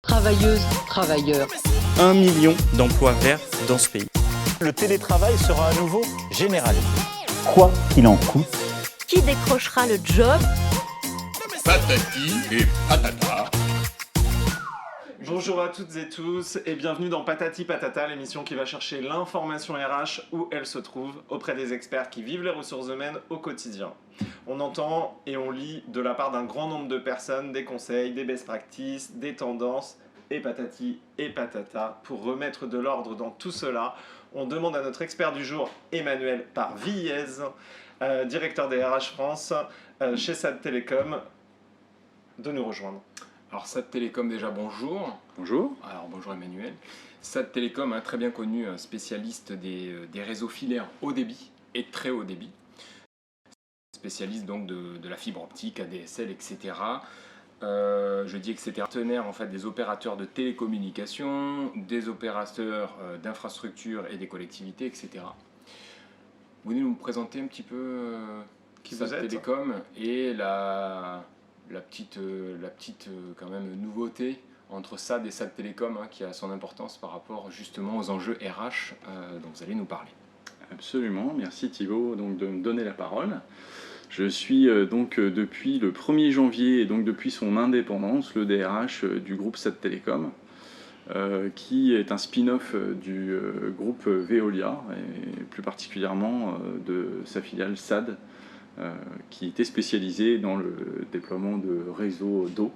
Travailleuses, travailleurs. 1 million d'emplois verts dans ce pays. Le télétravail sera à nouveau généralisé. Quoi qu'il en coûte. Qui décrochera le job? Patati et patata. Bonjour à toutes et tous et bienvenue dans Patati Patata, l'émission qui va chercher l'information RH où elle se trouve, auprès des experts qui vivent les ressources humaines au quotidien. On entend et on lit de la part d'un grand nombre de personnes des conseils, des best practices, des tendances et patati et patata. Pour remettre de l'ordre dans tout cela, on demande à notre expert du jour, Emmanuel Parvillez, directeur des RH France chez SAD Télécom, de nous rejoindre. Alors SAD Télécom déjà bonjour. Bonjour. Alors bonjour Emmanuel. SAD Télécom, très bien connu, spécialiste des réseaux filaires haut débit et très haut débit. Spécialiste donc de la fibre optique, ADSL, etc. Je dis etc. Partenaire en fait des opérateurs de télécommunications, des opérateurs d'infrastructures et des collectivités, etc. Vous voulez nous présenter un petit peu Qui vous SAD êtes Télécom et la petite quand même nouveauté entre SAD et SAD Télécom qui a son importance par rapport justement aux enjeux RH dont vous allez nous parler. Absolument, merci Thibaut donc, de me donner la parole. Je suis donc depuis le 1er janvier et donc depuis son indépendance le DRH du groupe SAD Télécom qui est un spin-off du groupe Veolia et plus particulièrement de sa filiale SAD qui était spécialisé dans le déploiement de réseaux d'eau,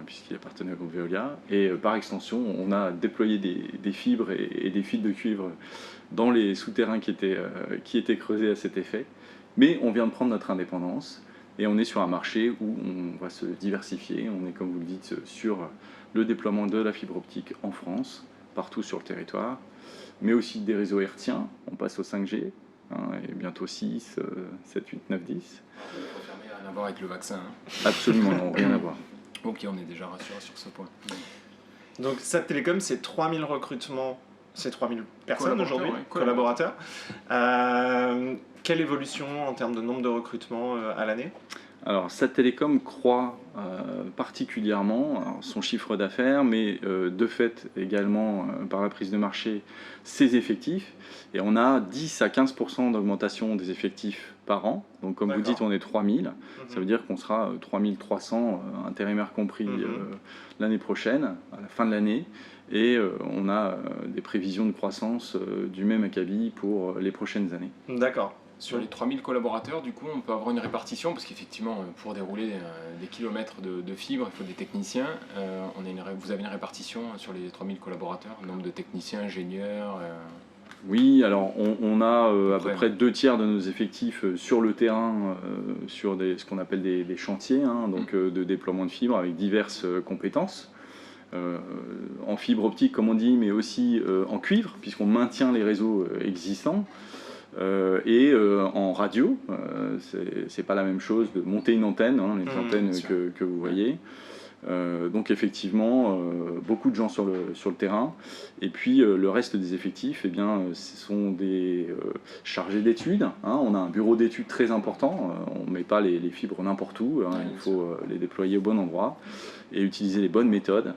puisqu'il appartenait au groupe Veolia. Et par extension, on a déployé des fibres et des fils de cuivre dans les souterrains qui étaient creusés à cet effet. Mais on vient de prendre notre indépendance et on est sur un marché où on va se diversifier. On est, comme vous le dites, sur le déploiement de la fibre optique en France, partout sur le territoire, mais aussi des réseaux hertziens. On passe au 5G. Et bientôt 6, 7, 8, 9, 10. Vous confirmez, rien à voir avec le vaccin. Absolument, non, rien à voir. Ok, on est déjà rassuré sur ce point. Donc SAD Télécom, c'est 3000 recrutements, c'est 3000 personnes aujourd'hui, ouais, collaborateurs. Quelle évolution en termes de nombre de recrutements à l'année ? Alors, SAD Télécom croît particulièrement son chiffre d'affaires, mais de fait également par la prise de marché ses effectifs. Et on a 10 à 15% d'augmentation des effectifs par an. Donc, comme vous dites, on est 3000. Ça veut dire qu'on sera 3300 intérimaires compris l'année prochaine, à la fin de l'année. Et on a des prévisions de croissance du même acabit pour les prochaines années. D'accord. Sur les 3000 collaborateurs, du coup, on peut avoir une répartition, parce qu'effectivement, pour dérouler des kilomètres de fibres, il faut des techniciens. Vous avez une répartition sur les 3000 collaborateurs, nombre de techniciens, ingénieurs Oui, alors on a à peu près 2/3 de nos effectifs sur le terrain, sur ce qu'on appelle des chantiers, de déploiement de fibres avec diverses compétences. En fibre optique, comme on dit, mais aussi en cuivre, puisqu'on maintient les réseaux existants. Et en radio, c'est pas la même chose de monter une antenne, les antennes que vous voyez. Donc effectivement, beaucoup de gens sur le terrain. Et puis le reste des effectifs, ce sont des chargés d'études. On a un bureau d'études très important. On ne met pas les fibres n'importe où. Il faut les déployer au bon endroit et utiliser les bonnes méthodes.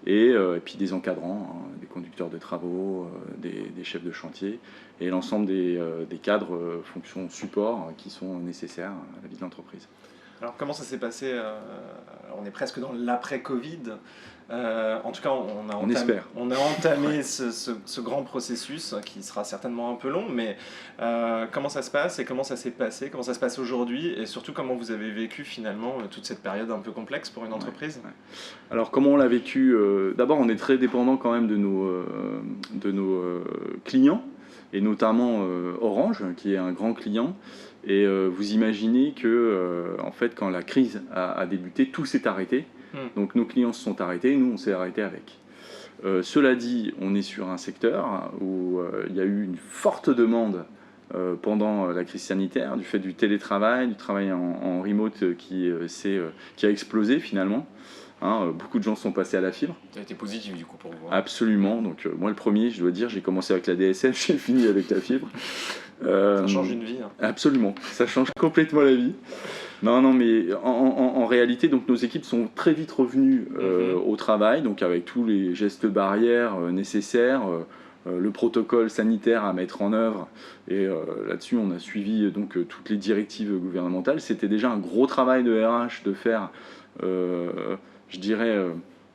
Et puis des encadrants, des conducteurs de travaux, des chefs de chantier et l'ensemble des cadres fonctions support qui sont nécessaires à la vie de l'entreprise. Alors comment ça s'est passé on est presque dans l'après-Covid. En tout cas, on a entamé ce grand processus qui sera certainement un peu long, mais comment ça se passe et comment ça s'est passé, comment ça se passe aujourd'hui et surtout comment vous avez vécu finalement toute cette période un peu complexe pour une entreprise ? Ouais. Alors comment on l'a vécu D'abord, on est très dépendant quand même de nos clients et notamment Orange, qui est un grand client. Et vous imaginez que, en fait, quand la crise a débuté, tout s'est arrêté. Donc nos clients se sont arrêtés, nous on s'est arrêtés avec. Cela dit, on est sur un secteur où il y a eu une forte demande pendant la crise sanitaire, du fait du télétravail, du travail en remote qui a explosé finalement. Beaucoup de gens sont passés à la fibre. Ça a été positif du coup pour vous. Absolument. Donc moi le premier, je dois dire, j'ai commencé avec la DSL, j'ai fini avec la fibre. Ça change une vie. Absolument, ça change complètement la vie. Non, mais en réalité, donc nos équipes sont très vite revenues au travail, donc avec tous les gestes barrières nécessaires, le protocole sanitaire à mettre en œuvre. Et là-dessus, on a suivi donc toutes les directives gouvernementales. C'était déjà un gros travail de RH de faire, je dirais,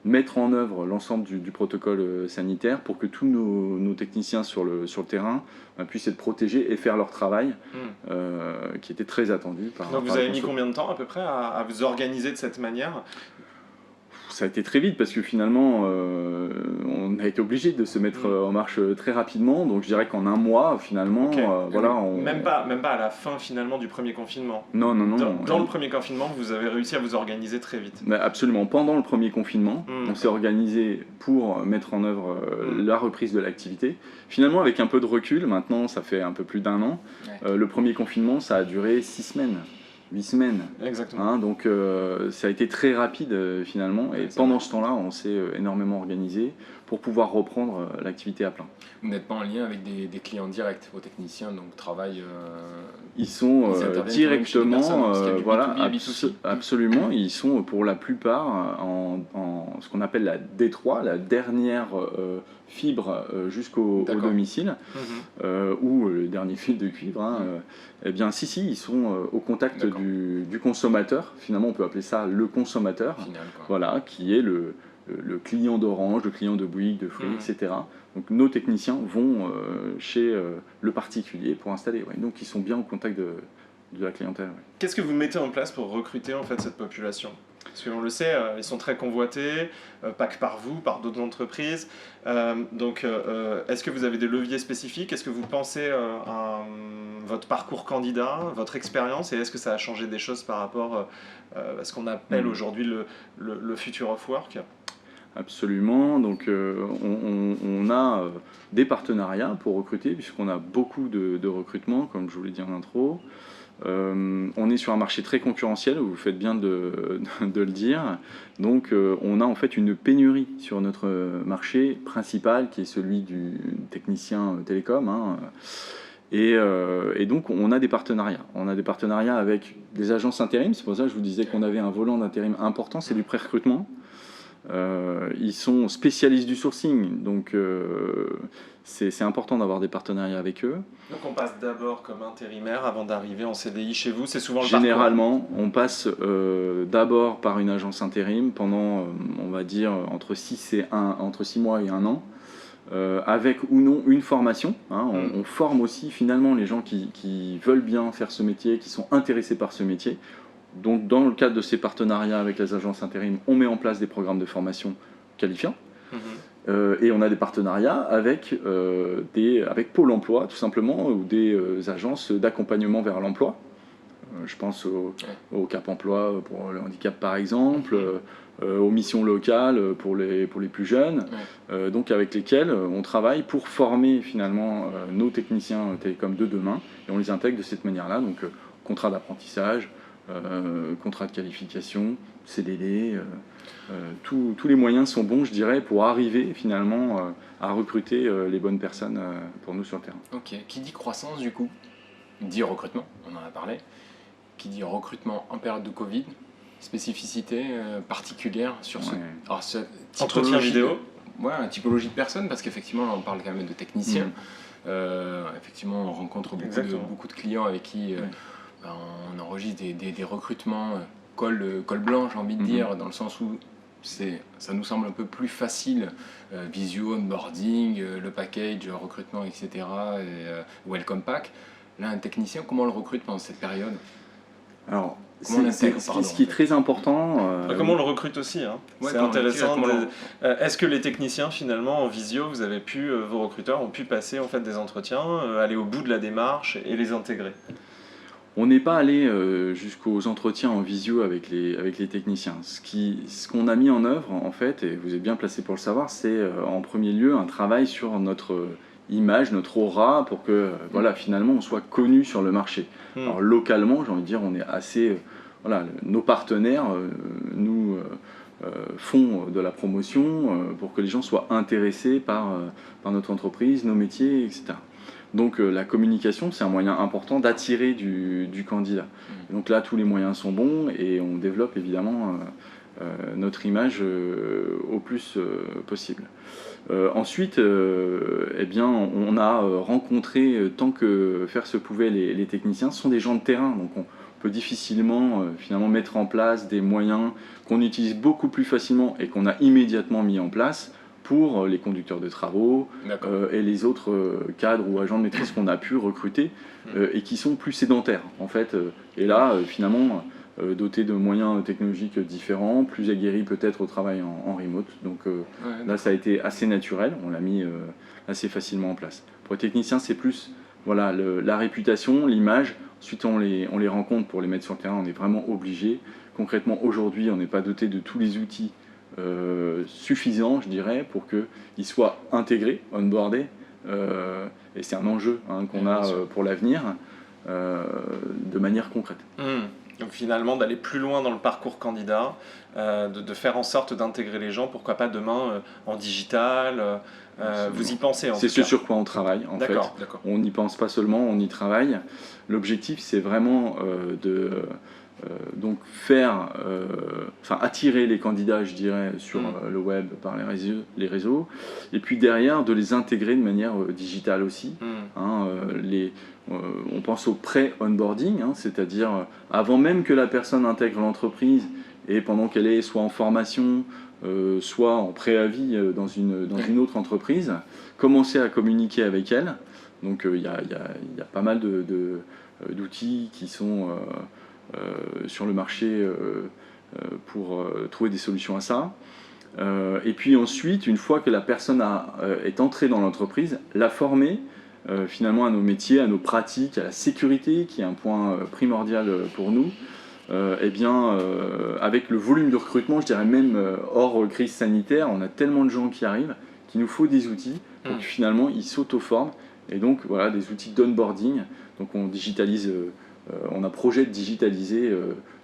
mettre en œuvre l'ensemble du protocole sanitaire pour que tous nos techniciens sur le terrain puissent être protégés et faire leur travail, qui était très attendu. Donc vous avez mis combien de temps à peu près à vous organiser de cette manière ? Ça a été très vite parce que finalement on a été obligé de se mettre en marche très rapidement, donc je dirais qu'en un mois finalement même pas à la fin finalement du premier confinement. Non. Dans le premier confinement, vous avez réussi à vous organiser très vite. Mais absolument, pendant le premier confinement, on s'est organisé pour mettre en œuvre la reprise de l'activité. Finalement, avec un peu de recul, maintenant ça fait un peu plus d'un an, le premier confinement ça a duré 6 semaines. 8 semaines. Exactement. Donc ça a été très rapide finalement, et pendant ce temps-là, on s'est énormément organisé pour pouvoir reprendre l'activité à plein. Vous n'êtes pas en lien avec des clients directs, vos techniciens donc travaillent. Ils sont directement, absolument. Ils sont pour la plupart en ce qu'on appelle la D3, la dernière fibre jusqu'au domicile, ou le dernier fil de cuivre. Eh bien, si, ils sont au contact du consommateur. Finalement, on peut appeler ça le consommateur. Voilà, qui est le client d'Orange, le client de Bouygues, de Free, etc. Donc nos techniciens vont chez le particulier pour installer. Donc ils sont bien au contact de la clientèle. Qu'est-ce que vous mettez en place pour recruter en fait cette population ? Parce qu'on le sait, ils sont très convoités, pas que par vous, par d'autres entreprises. Est-ce que vous avez des leviers spécifiques ? Est-ce que vous pensez à votre parcours candidat, votre expérience, et est-ce que ça a changé des choses par rapport à ce qu'on appelle aujourd'hui le Future of Work ? Absolument, donc on a des partenariats pour recruter, puisqu'on a beaucoup de recrutements, comme je vous l'ai dit en intro. On est sur un marché très concurrentiel, vous faites bien de le dire. Donc on a en fait une pénurie sur notre marché principal, qui est celui du technicien télécom. Et donc on a des partenariats. On a des partenariats avec des agences intérim, c'est pour ça que je vous disais qu'on avait un volant d'intérim important, c'est du pré-recrutement. Ils sont spécialistes du sourcing, donc c'est important d'avoir des partenariats avec eux. Donc on passe d'abord comme intérimaire avant d'arriver en CDI chez vous, c'est souvent le Généralement, on passe d'abord par une agence intérim pendant, on va dire, entre 6 mois et 1 an, avec ou non une formation. On forme aussi finalement les gens qui veulent bien faire ce métier, qui sont intéressés par ce métier. Donc, dans le cadre de ces partenariats avec les agences intérim, on met en place des programmes de formation qualifiants. Et on a des partenariats avec Pôle emploi, tout simplement, ou des agences d'accompagnement vers l'emploi. Je pense au Cap emploi pour le handicap, par exemple, aux missions locales pour les plus jeunes, donc avec lesquels on travaille pour former finalement nos techniciens télécom de demain. Et on les intègre de cette manière-là, donc contrat d'apprentissage, contrat de qualification, CDD, tous les moyens sont bons, je dirais, pour arriver finalement à recruter les bonnes personnes pour nous sur le terrain. Ok, qui dit croissance du coup dit recrutement, on en a parlé. Qui dit recrutement en période de Covid, spécificité particulière sur ce entretien vidéo. Ouais, une typologie de personnes, parce qu'effectivement, là, on parle quand même de techniciens. Effectivement, on rencontre beaucoup de clients avec qui on enregistre des recrutements col blanc, j'ai envie de dire, dans le sens où ça nous semble un peu plus facile, visio, onboarding, le package, recrutement, etc., et welcome pack. Là, un technicien, comment on le recrute pendant cette période ? Alors, ce qui est très important... Comment on le recrute aussi, c'est intéressant. Est-ce que les techniciens, finalement, en visio, vos recruteurs ont pu passer en fait, des entretiens, aller au bout de la démarche et les intégrer ? On n'est pas allé jusqu'aux entretiens en visio avec les techniciens. Ce qu'on a mis en œuvre, en fait, et vous êtes bien placé pour le savoir, c'est en premier lieu un travail sur notre image, notre aura, pour que finalement on soit connu sur le marché. Alors localement, j'ai envie de dire, on est assez... nos partenaires nous font de la promotion pour que les gens soient intéressés par notre entreprise, nos métiers, etc. Donc la communication, c'est un moyen important d'attirer du candidat. Donc là, tous les moyens sont bons et on développe évidemment notre image au plus possible. Ensuite, eh bien, on a rencontré, tant que faire se pouvait, les techniciens. Ce sont des gens de terrain, donc on peut difficilement finalement mettre en place des moyens qu'on utilise beaucoup plus facilement et qu'on a immédiatement mis en place pour les conducteurs de travaux et les autres cadres ou agents de maîtrise qu'on a pu recruter et qui sont plus sédentaires en fait. Et là, finalement, dotés de moyens technologiques différents, plus aguerris peut-être au travail en remote. Donc là, ça a été assez naturel, on l'a mis assez facilement en place. Pour les techniciens, c'est plus voilà, la réputation, l'image. Ensuite, on les rencontre pour les mettre sur le terrain, on est vraiment obligé. Concrètement, aujourd'hui, on n'est pas doté de tous les outils suffisants, je dirais, pour qu'ils soient intégrés, onboardés. Et c'est un enjeu qu'on a pour l'avenir, de manière concrète. Donc finalement, d'aller plus loin dans le parcours candidat, de faire en sorte d'intégrer les gens, pourquoi pas demain en digital, vous y pensez en tout cas. C'est ce sur quoi on travaille en fait. On n'y pense pas seulement, on y travaille. L'objectif, c'est vraiment donc attirer les candidats, je dirais, sur le web, par les réseaux, et puis derrière, de les intégrer de manière digitale aussi. On pense au pré-onboarding, c'est-à-dire avant même que la personne intègre l'entreprise et pendant qu'elle est soit en formation, soit en préavis dans une autre entreprise, commencer à communiquer avec elle. Donc il y a pas mal d'outils qui sont sur le marché pour trouver des solutions à ça. Et puis ensuite, une fois que la personne est entrée dans l'entreprise, la former finalement à nos métiers, à nos pratiques, à la sécurité, qui est un point primordial pour nous. Avec le volume de recrutement, je dirais même hors crise sanitaire, on a tellement de gens qui arrivent qu'il nous faut des outils pour que finalement ils s'auto-forment. Et donc voilà, des outils d'onboarding. Donc on digitalise, on a projet de digitaliser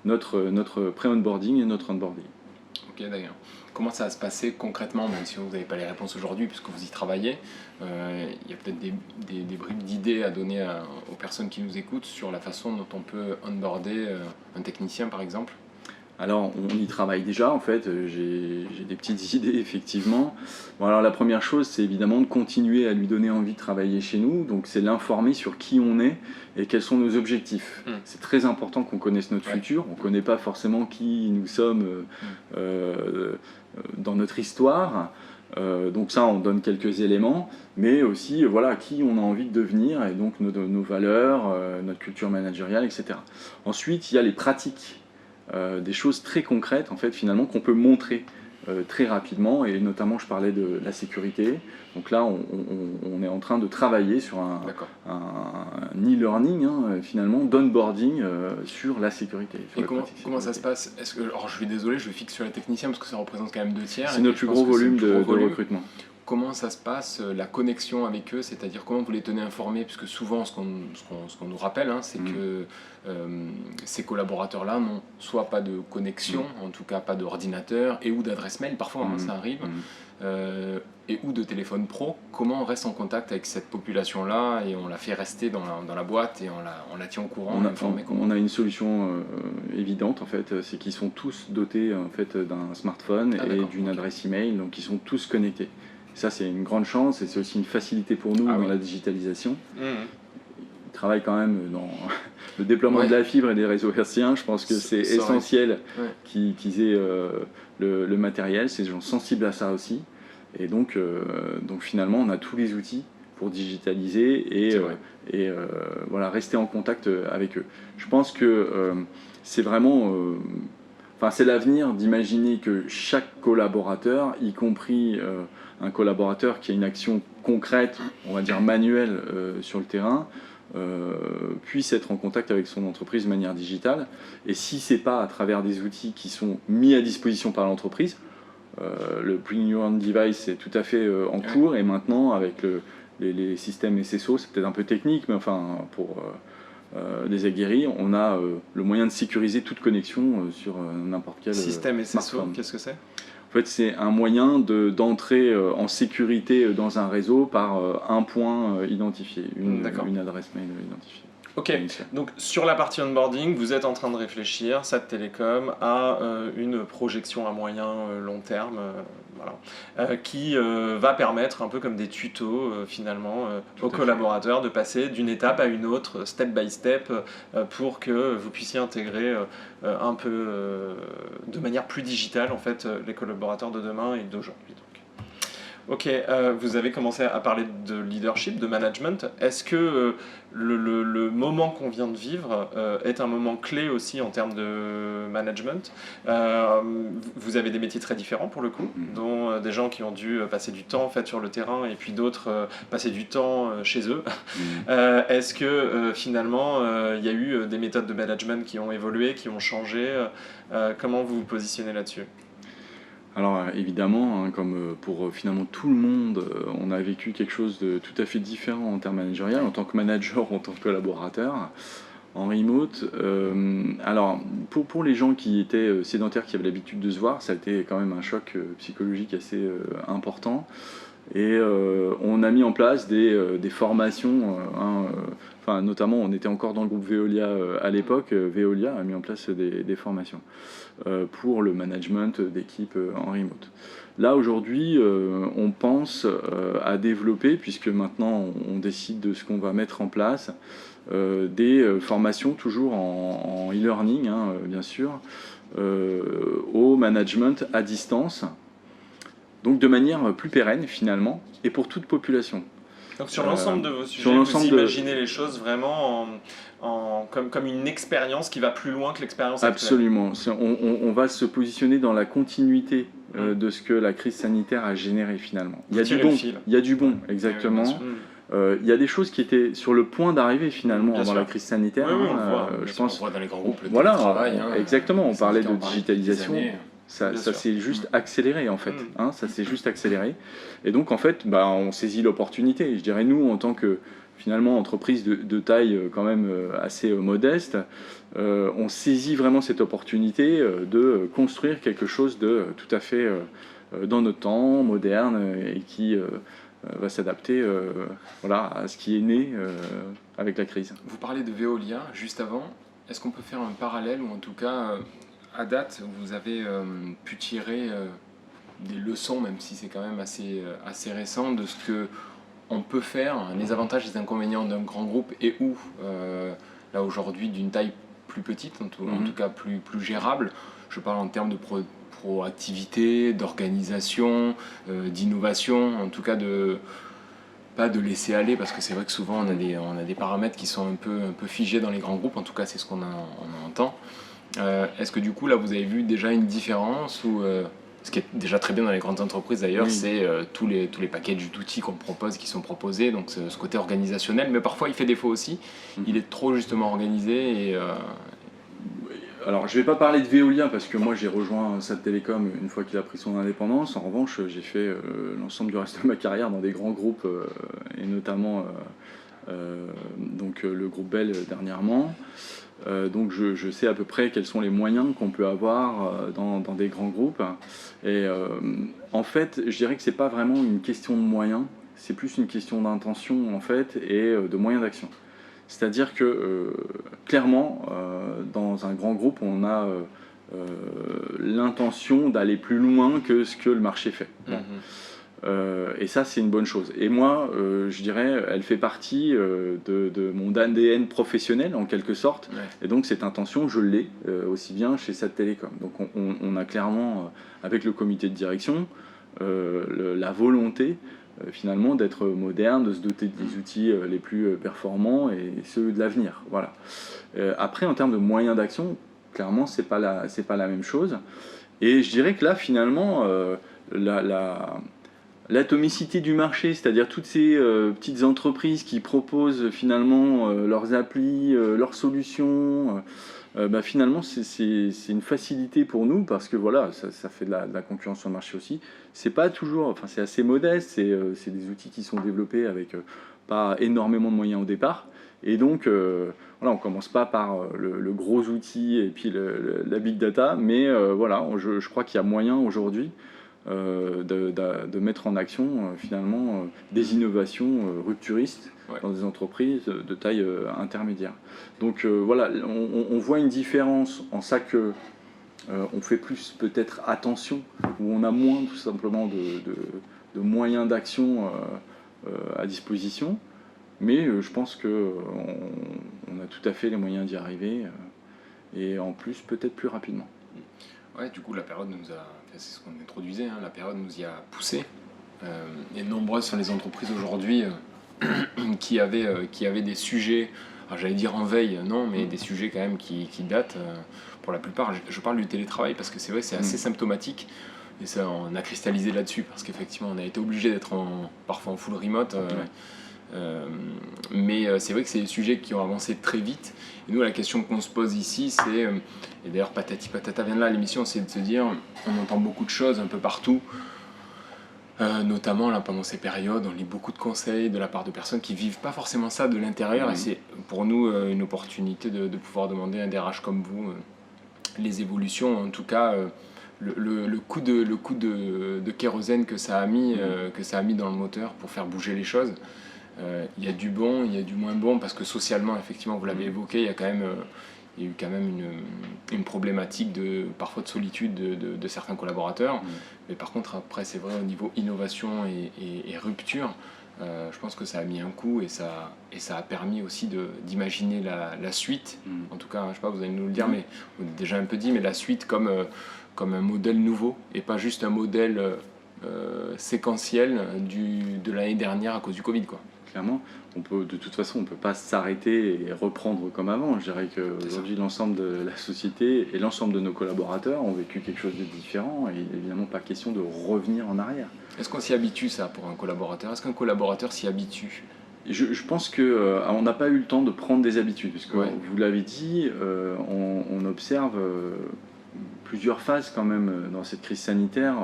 notre pré-onboarding et notre onboarding. Ok, d'accord. Comment ça va se passer concrètement, même si vous n'avez pas les réponses aujourd'hui puisque vous y travaillez, il y a peut-être des bribes d'idées à donner aux personnes qui nous écoutent sur la façon dont on peut onboarder un technicien par exemple? Alors on y travaille déjà en fait, j'ai des petites idées effectivement. Bon, alors la première chose, c'est évidemment de continuer à lui donner envie de travailler chez nous, donc c'est l'informer sur qui on est et quels sont nos objectifs. C'est très important qu'on connaisse notre futur, on ne connaît pas forcément qui nous sommes dans notre histoire, donc ça on donne quelques éléments, mais aussi voilà, qui on a envie de devenir et donc nos valeurs, notre culture managériale, etc. Ensuite il y a les pratiques. Des choses très concrètes en fait finalement qu'on peut montrer très rapidement, et notamment je parlais de la sécurité. Donc là on est en train de travailler sur un e-learning finalement d'onboarding sur la sécurité. Et comment ça se passe? Alors je suis désolé, je fixe sur les techniciens parce que ça représente quand même 2 tiers. C'est notre plus gros volume de recrutement. Comment ça se passe, la connexion avec eux, c'est-à-dire comment vous les tenez informés? Puisque souvent, ce qu'on nous rappelle, c'est que ces collaborateurs-là n'ont soit pas de connexion, en tout cas pas d'ordinateur, et ou d'adresse mail, parfois ça arrive, et ou de téléphone pro. Comment on reste en contact avec cette population-là et on la fait rester dans la boîte et on la tient au courant? On a une solution évidente en fait, c'est qu'ils sont tous dotés en fait, d'un smartphone et d'une adresse email, donc ils sont tous connectés. Ça, c'est une grande chance et c'est aussi une facilité pour nous dans la digitalisation. Ils travaillent quand même dans le déploiement de la fibre et des réseaux hertziens. Je pense que c'est essentiel qu'ils aient le matériel. C'est des gens sensibles à ça aussi. Et donc finalement, on a tous les outils pour digitaliser et voilà, rester en contact avec eux. Je pense que c'est vraiment... c'est l'avenir d'imaginer que chaque collaborateur, y compris un collaborateur qui a une action concrète, on va dire manuelle sur le terrain, puisse être en contact avec son entreprise de manière digitale. Et si ce n'est pas à travers des outils qui sont mis à disposition par l'entreprise, le Bring Your Own Device est tout à fait en cours, et maintenant avec les systèmes SSO, c'est peut-être un peu technique, mais enfin pour des aguerris, on a le moyen de sécuriser toute connexion sur n'importe quel Système SSO, smartphone. qu'est-ce que c'est? En fait, c'est un moyen d'entrer en sécurité dans un réseau par un point identifié, une adresse mail identifiée. Ok, donc sur la partie onboarding, vous êtes en train de réfléchir, SAT Télécom, à une projection à moyen long terme qui va permettre, un peu comme des tutos finalement, aux collaborateurs de passer d'une étape à une autre, step by step, pour que vous puissiez intégrer un peu de manière plus digitale en fait, les collaborateurs de demain et d'aujourd'hui. Ok, vous avez commencé à parler de leadership, de management. Est-ce que le moment qu'on vient de vivre est un moment clé aussi en termes de management? Vous avez des métiers très différents pour le coup, dont des gens qui ont dû passer du temps en fait, sur le terrain et puis d'autres passer du temps chez eux. Est-ce que finalement il y a eu des méthodes de management qui ont évolué, qui ont changé? Comment vous vous positionnez là-dessus? Alors évidemment, hein, comme pour finalement tout le monde, on a vécu quelque chose de tout à fait différent en termes managériels, en tant que manager ou en tant que collaborateur, en remote. Alors pour les gens qui étaient sédentaires, qui avaient l'habitude de se voir, ça a été quand même un choc psychologique assez important. Et on a mis en place des formations, notamment on était encore dans le groupe Veolia à l'époque, Veolia a mis en place des formations pour le management d'équipe en remote. Là aujourd'hui on pense à développer, puisque maintenant on décide de ce qu'on va mettre en place, des formations toujours en e-learning bien sûr, au management à distance. Donc de manière plus pérenne finalement, et pour toute population. Donc sur l'ensemble de vos sujets, vous imaginez les choses vraiment comme une expérience qui va plus loin que l'expérience actuelle? Absolument. On va se positionner dans la continuité de ce que la crise sanitaire a généré finalement. Il y a du bon, exactement. Il y a des choses qui étaient sur le point d'arriver finalement avant la crise sanitaire. Je pense qu'on voit dans les grands groupes le voilà, travail. Exactement, on parlait de digitalisation. Ça s'est juste accéléré en fait, ça s'est juste accéléré. Et donc en fait, on saisit l'opportunité. Je dirais nous, en tant que finalement entreprise de taille quand même assez modeste, on saisit vraiment cette opportunité de construire quelque chose de tout à fait dans notre temps, moderne, et qui va s'adapter à ce qui est né avec la crise. Vous parlez de Veolia juste avant. Est-ce qu'on peut faire un parallèle, ou en tout cas... à date, vous avez pu tirer des leçons, même si c'est quand même assez récent, de ce qu'on peut faire, les avantages et les inconvénients d'un grand groupe, et où, là aujourd'hui, d'une taille plus petite, en tout cas plus gérable. Je parle en termes de proactivité, d'organisation, d'innovation, en tout cas pas de laisser aller, parce que c'est vrai que souvent on a des paramètres qui sont un peu figés dans les grands groupes, en tout cas c'est ce qu'on entend. Est-ce que du coup là vous avez vu déjà une différence, ou ce qui est déjà très bien dans les grandes entreprises d'ailleurs, c'est tous les packages d'outils qu'on propose, qui sont proposés, donc ce côté organisationnel, mais parfois il fait défaut aussi, il est trop justement organisé et Alors je vais pas parler de Veolia parce que moi j'ai rejoint SAT Télécom une fois qu'il a pris son indépendance. En revanche j'ai fait l'ensemble du reste de ma carrière dans des grands groupes et notamment donc le groupe Bell dernièrement. Donc je sais à peu près quels sont les moyens qu'on peut avoir dans des grands groupes. Et en fait, je dirais que c'est pas vraiment une question de moyens, c'est plus une question d'intention en fait et de moyens d'action. C'est-à-dire que clairement, dans un grand groupe, on a l'intention d'aller plus loin que ce que le marché fait. Et ça, c'est une bonne chose. Et moi, je dirais, elle fait partie de mon ADN professionnel, en quelque sorte. Ouais. Et donc, cette intention, je l'ai aussi bien chez SAT Télécom. Donc, on a clairement, avec le comité de direction, la volonté, finalement, d'être moderne, de se doter des outils les plus performants et ceux de l'avenir. Voilà. Après, en termes de moyens d'action, clairement, c'est pas la même chose. Et je dirais que là, finalement, l'atomicité du marché, c'est-à-dire toutes ces petites entreprises qui proposent finalement leurs applis, leurs solutions, finalement c'est une facilité pour nous parce que voilà, ça fait de la concurrence sur le marché aussi. C'est pas toujours, enfin c'est assez modeste, c'est des outils qui sont développés avec pas énormément de moyens au départ. Et donc, voilà, on commence pas par le gros outil et puis la big data, mais voilà, je crois qu'il y a moyen aujourd'hui de mettre en action finalement des innovations rupturistes dans des entreprises de taille intermédiaire. Donc voilà, on voit une différence en ça que on fait plus peut-être attention, où on a moins tout simplement de moyens d'action à disposition. Mais je pense qu'on a tout à fait les moyens d'y arriver, et en plus peut-être plus rapidement. Ouais, du coup la période nous a, c'est ce qu'on introduisait, hein, la période nous y a poussé. Et nombreuses sont les entreprises aujourd'hui qui avaient des sujets, alors j'allais dire en veille, non, mais des sujets quand même qui datent. Pour la plupart, je parle du télétravail parce que c'est vrai, c'est assez symptomatique. Et ça, on a cristallisé là-dessus parce qu'effectivement, on a été obligé d'être parfois en full remote. Mais c'est vrai que c'est des sujets qui ont avancé très vite. Et nous, la question qu'on se pose ici, c'est, et d'ailleurs Patati Patata vient de là, l'émission, c'est de se dire, on entend beaucoup de choses un peu partout, notamment là, pendant ces périodes, on lit beaucoup de conseils de la part de personnes qui vivent pas forcément ça de l'intérieur. Et c'est pour nous une opportunité de pouvoir demander à un DRH comme vous les évolutions, en tout cas le coup de kérosène que ça a mis dans le moteur pour faire bouger les choses. Il y a du bon, il y a du moins bon, parce que socialement, effectivement, vous l'avez évoqué, il y a eu quand même une problématique parfois de solitude de certains collaborateurs. Mais par contre, après, c'est vrai, au niveau innovation et rupture, je pense que ça a mis un coup et ça a permis aussi d'imaginer la suite. En tout cas, je sais pas, vous allez nous le dire, mais on a déjà un peu dit, mais la suite comme un modèle nouveau et pas juste un modèle séquentiel de l'année dernière à cause du Covid, quoi. Clairement, de toute façon, on ne peut pas s'arrêter et reprendre comme avant. Je dirais qu'aujourd'hui, l'ensemble de la société et l'ensemble de nos collaborateurs ont vécu quelque chose de différent et évidemment pas question de revenir en arrière. Est-ce qu'on s'y habitue, ça, pour un collaborateur ? Est-ce qu'un collaborateur s'y habitue ? Je pense qu'on n'a pas eu le temps de prendre des habitudes, parce que vous l'avez dit, on observe plusieurs phases quand même dans cette crise sanitaire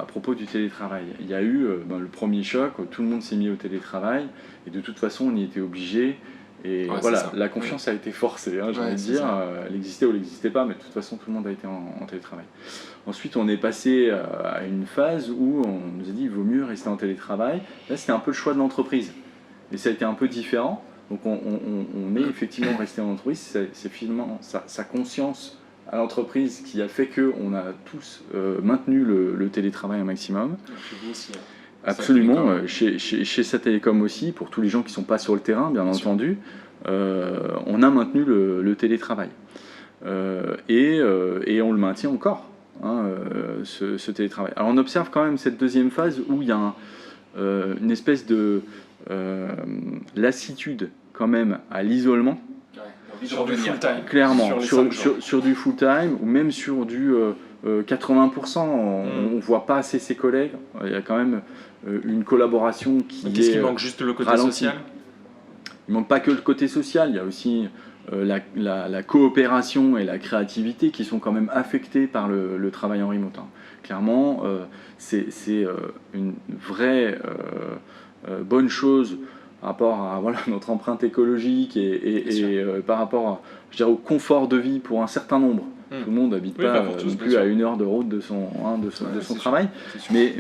à propos du télétravail. Il y a eu le premier choc, tout le monde s'est mis au télétravail et de toute façon on y était obligé et voilà, la confiance a été forcée, j'ai envie de dire, elle existait ou elle n'existait pas, mais de toute façon tout le monde a été en télétravail. Ensuite on est passé à une phase où on nous a dit il vaut mieux rester en télétravail. Là c'était un peu le choix de l'entreprise et ça a été un peu différent, donc on est effectivement resté en entreprise, c'est finalement sa conscience à l'entreprise qui a fait qu'on a tous maintenu le télétravail un maximum. Chez vous aussi, hein. Absolument, chez Satelecom aussi, pour tous les gens qui ne sont pas sur le terrain, bien entendu, on a maintenu le télétravail. Et on le maintient encore, ce télétravail. Alors on observe quand même cette deuxième phase où il y a une espèce de lassitude quand même à l'isolement. Sur du full-time. Clairement, sur du full-time ou même sur du 80%. On ne voit pas assez ses collègues. Il y a quand même une collaboration qui Qu'est-ce qui manque, juste le côté social ? Il ne manque pas que le côté social, il y a aussi la coopération et la créativité qui sont quand même affectées par le travail en remote. Clairement, c'est une vraie bonne chose par rapport à notre empreinte écologique et par rapport au confort de vie pour un certain nombre. Tout le monde n'habite pas non plus à 1 heure de route de son travail, mais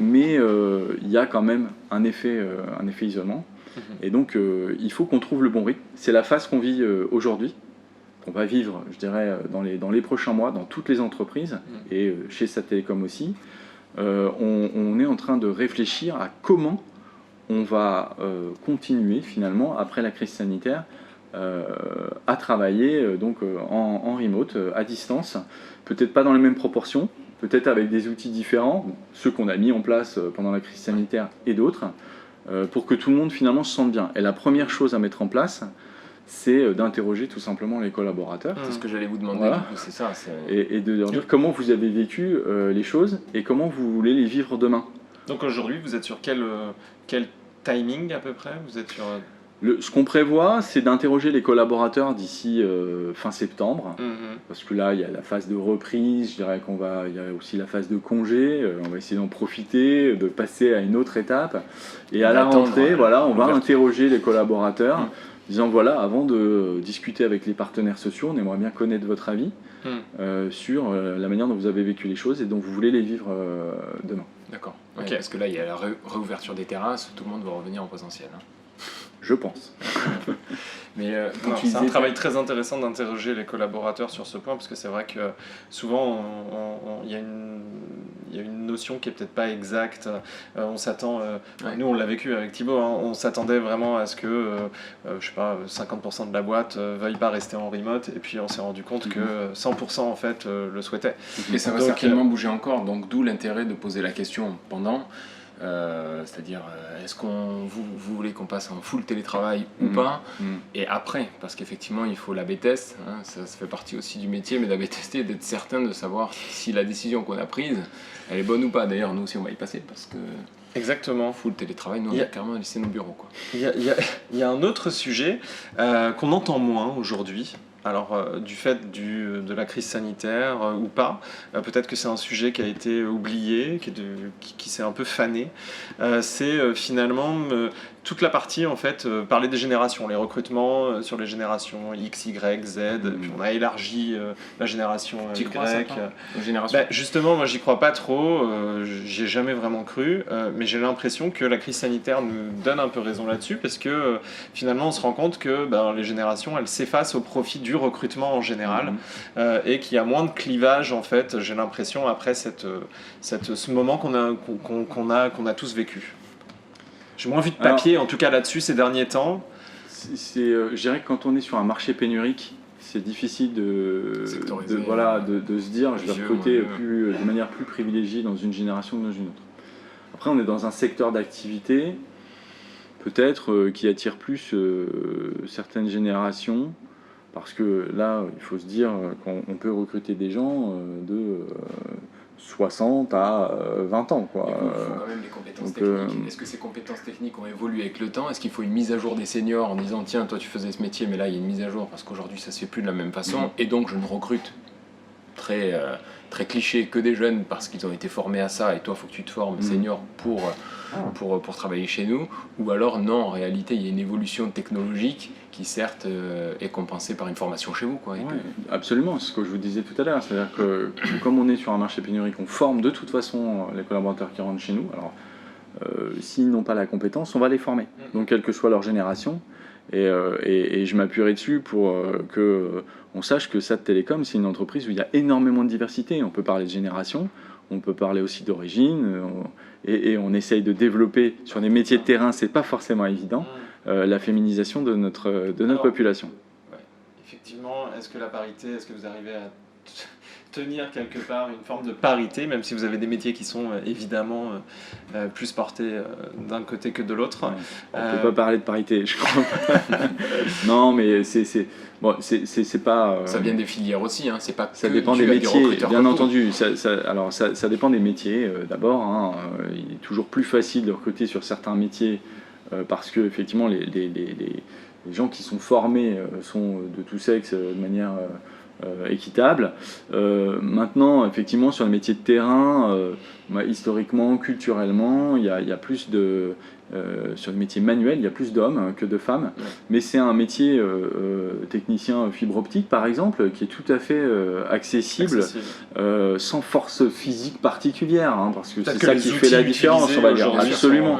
il y a quand même un effet isolement. Et donc il faut qu'on trouve le bon rythme. C'est la phase qu'on vit aujourd'hui, qu'on va vivre, je dirais, dans les prochains mois, dans toutes les entreprises, et chez Satelecom aussi. On est en train de réfléchir à comment on va continuer finalement, après la crise sanitaire, à travailler en remote, à distance, peut-être pas dans les mêmes proportions, peut-être avec des outils différents, ceux qu'on a mis en place pendant la crise sanitaire et d'autres, pour que tout le monde finalement se sente bien. Et la première chose à mettre en place, c'est d'interroger tout simplement les collaborateurs. C'est ce que j'allais vous demander, voilà. Du coup, c'est ça. Et de leur dire comment vous avez vécu les choses et comment vous voulez les vivre demain. Donc aujourd'hui, vous êtes sur quel timing à peu près? Vous êtes sur... Ce qu'on prévoit, c'est d'interroger les collaborateurs d'ici fin septembre, parce que là, il y a la phase de reprise, je dirais il y a aussi la phase de congé, on va essayer d'en profiter, de passer à une autre étape, et à la rentrée, voilà, on va interroger les collaborateurs, disant voilà, avant de discuter avec les partenaires sociaux, on aimerait bien connaître votre avis sur la manière dont vous avez vécu les choses et dont vous voulez les vivre demain. D'accord, okay. Parce que là, il y a la réouverture des terrasses, tout le monde va revenir en présentiel. Hein. Je pense. Mais c'est un travail très intéressant d'interroger les collaborateurs sur ce point, parce que c'est vrai que souvent il y a une notion qui est peut-être pas exacte. On s'attend, nous on l'a vécu avec Thibaut, hein, on s'attendait vraiment à ce que je sais pas, 50% de la boîte veuille pas rester en remote, et puis on s'est rendu compte que 100% en fait le souhaitaient. Et ça va certainement bouger encore, donc d'où l'intérêt de poser la question pendant. C'est-à-dire, est-ce vous voulez qu'on passe en full télétravail ou pas, et après, parce qu'effectivement il faut l'A/B test, hein, ça fait partie aussi du métier, mais d'A/B tester, d'être certain de savoir si la décision qu'on a prise, elle est bonne ou pas. D'ailleurs, nous aussi on va y passer, parce que exactement, full télétravail, nous on a carrément laissé nos bureaux, quoi. Il y a un autre sujet qu'on entend moins aujourd'hui. Alors, du fait de la crise sanitaire ou pas, peut-être que c'est un sujet qui a été oublié, qui s'est un peu fané. C'est finalement toute la partie, en fait, parler des générations, les recrutements sur les générations X, Y, Z, puis on a élargi la génération Y. Justement, moi j'y crois pas trop, j'y ai jamais vraiment cru, mais j'ai l'impression que la crise sanitaire nous donne un peu raison là-dessus, parce que finalement on se rend compte que les générations, elles s'effacent au profit du recrutement en général, et qu'il y a moins de clivage, en fait, j'ai l'impression, après ce moment qu'on a tous vécu. J'ai moins vu de papier, en tout cas là-dessus, ces derniers temps. Je dirais que quand on est sur un marché pénurique, c'est difficile de se dire je vais recruter de manière plus privilégiée dans une génération que dans une autre. Après, on est dans un secteur d'activité, peut-être, qui attire plus certaines générations, parce que là, il faut se dire qu'on peut recruter des gens de 60 à 20 ans. Quoi. Il faut quand même des compétences techniques. Est-ce que ces compétences techniques ont évolué avec le temps? Est-ce qu'il faut une mise à jour des seniors en disant tiens, toi tu faisais ce métier, mais là il y a une mise à jour parce qu'aujourd'hui ça se fait plus de la même façon, et donc je ne recrute très cliché que des jeunes parce qu'ils ont été formés à ça, et toi il faut que tu te formes senior pour travailler chez nous, ou alors non, en réalité il y a une évolution technologique qui certes est compensée par une formation chez vous, quoi. Absolument, c'est ce que je vous disais tout à l'heure, c'est-à-dire que comme on est sur un marché pénurique, on forme de toute façon les collaborateurs qui rentrent chez nous. Alors s'ils n'ont pas la compétence, on va les former, donc quelle que soit leur génération, et je m'appuierai dessus pour qu'on sache que SAT Télécom, c'est une entreprise où il y a énormément de diversité. On peut parler de génération, on peut parler aussi d'origine, et on essaye de développer sur des métiers de terrain, c'est pas forcément évident, la féminisation de notre population. Ouais. Effectivement, est-ce que la parité, est-ce que vous arrivez à tenir quelque part une forme de parité, même si vous avez des métiers qui sont évidemment plus portés d'un côté que de l'autre? On ne peut pas parler de parité, je crois. Non, mais c'est pas... Ça vient des filières aussi, hein. C'est pas ça dépend des métiers, bien entendu. Ça dépend des métiers, d'abord. Hein. Il est toujours plus facile de recruter sur certains métiers parce que, effectivement, les gens qui sont formés sont de tout sexe de manière... équitable. Maintenant, effectivement, sur les métiers de terrain, historiquement, culturellement, il y a plus de... sur les métiers manuels, il y a plus d'hommes que de femmes, mais c'est un métier technicien fibre optique, par exemple, qui est tout à fait accessible. Sans force physique particulière, hein, parce que c'est ça qui fait la différence, on va dire. Absolument.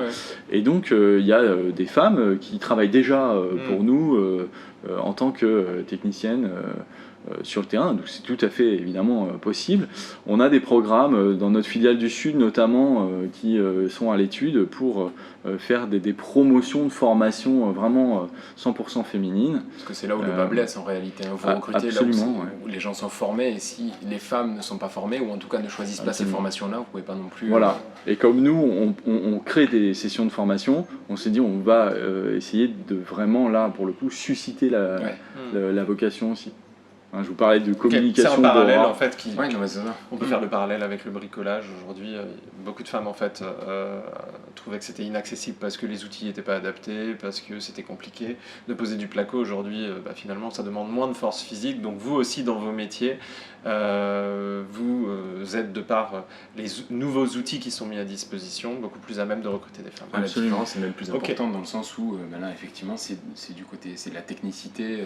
Et donc, il y a des femmes qui travaillent déjà pour nous en tant que techniciennes sur le terrain, donc c'est tout à fait évidemment possible. On a des programmes dans notre filiale du Sud notamment qui sont à l'étude pour faire des promotions de formation vraiment 100% féminines. Parce que c'est là où le bas blesse en réalité, hein. Vous recrutez là où les gens sont formés, et si les femmes ne sont pas formées, ou en tout cas ne choisissent pas cette formation-là, vous ne pouvez pas non plus... Voilà, et comme nous on crée des sessions de formation, on s'est dit on va essayer de vraiment là pour le coup susciter la vocation aussi. Hein, je vous parlais de Ok, communication. c'est un parallèle d'aura. en fait qui. Ouais, non, mais c'est ça. On peut faire le parallèle avec le bricolage. Aujourd'hui, beaucoup de femmes en fait trouvaient que c'était inaccessible parce que les outils n'étaient pas adaptés, parce que c'était compliqué de poser du placo. Aujourd'hui, finalement, ça demande moins de force physique. Donc vous aussi, dans vos métiers, vous êtes de par les nouveaux outils qui sont mis à disposition, beaucoup plus à même de recruter des femmes. La différence est même plus Ok. importante dans le sens où là, effectivement, c'est du côté, c'est de la technicité.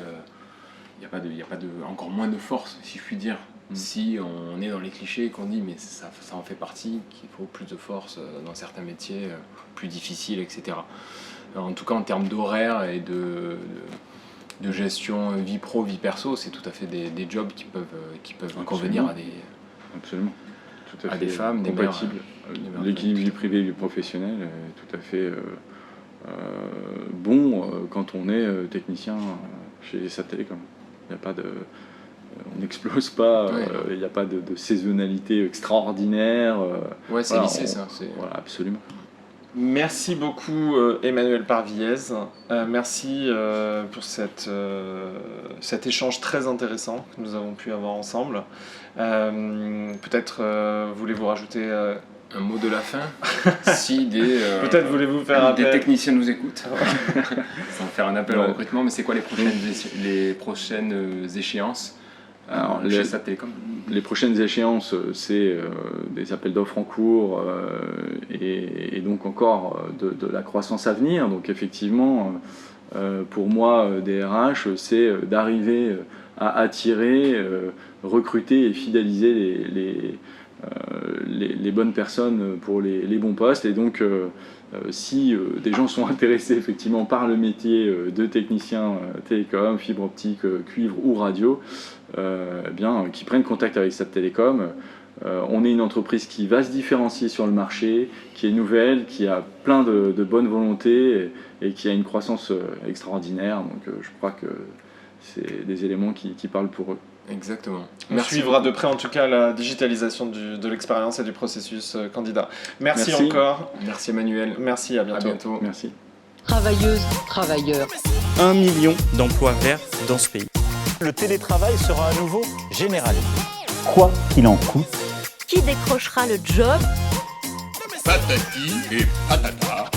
Il n'y a pas de, encore moins de force, si je puis dire. Si on est dans les clichés et qu'on dit mais ça en fait partie, qu'il faut plus de force dans certains métiers plus difficiles, etc. Alors, en tout cas, en termes d'horaire et de gestion vie pro, vie perso, c'est tout à fait des jobs qui peuvent convenir à des... Absolument. Tout à À fait des femmes, des compatible. mères L'équilibre vie privée et vie professionnelle est tout à fait bon quand on est technicien chez SAT Télécom. Il n'y a pas de... On n'explose pas, il n'y a pas de saisonnalité extraordinaire. Ouais, c'est voilà, lissé ça. Voilà, absolument. Merci beaucoup Emmanuel Parviez. Merci pour cet échange très intéressant que nous avons pu avoir ensemble. Peut-être voulez-vous rajouter Un mot de la fin. Si peut-être voulez-vous faire des appel. techniciens nous écoutent, sans faire un appel au recrutement, mais c'est quoi les prochaines échéances Alors, chez SAT Télécom? Les prochaines échéances, c'est des appels d'offres en cours et donc encore de la croissance à venir. Donc effectivement, pour moi, DRH, c'est d'arriver à attirer, recruter et fidéliser les bonnes personnes pour les bons postes. Et donc, si des gens sont intéressés effectivement par le métier de technicien télécom, fibre optique, cuivre ou radio, qui prennent contact avec SAT Télécom. On est une entreprise qui va se différencier sur le marché, qui est nouvelle, qui a plein de bonne volonté et qui a une croissance extraordinaire. Donc je crois que c'est des éléments qui parlent pour eux. Exactement. On suivra de près en tout cas la digitalisation de l'expérience et du processus candidat. Merci encore. Merci Emmanuel. Merci, à bientôt. À bientôt. Merci. Travailleuses, travailleurs. 1 million d'emplois verts dans ce pays. Le télétravail sera à nouveau généralisé. Quoi qu'il en coûte. Qui décrochera le job? Patati et patata.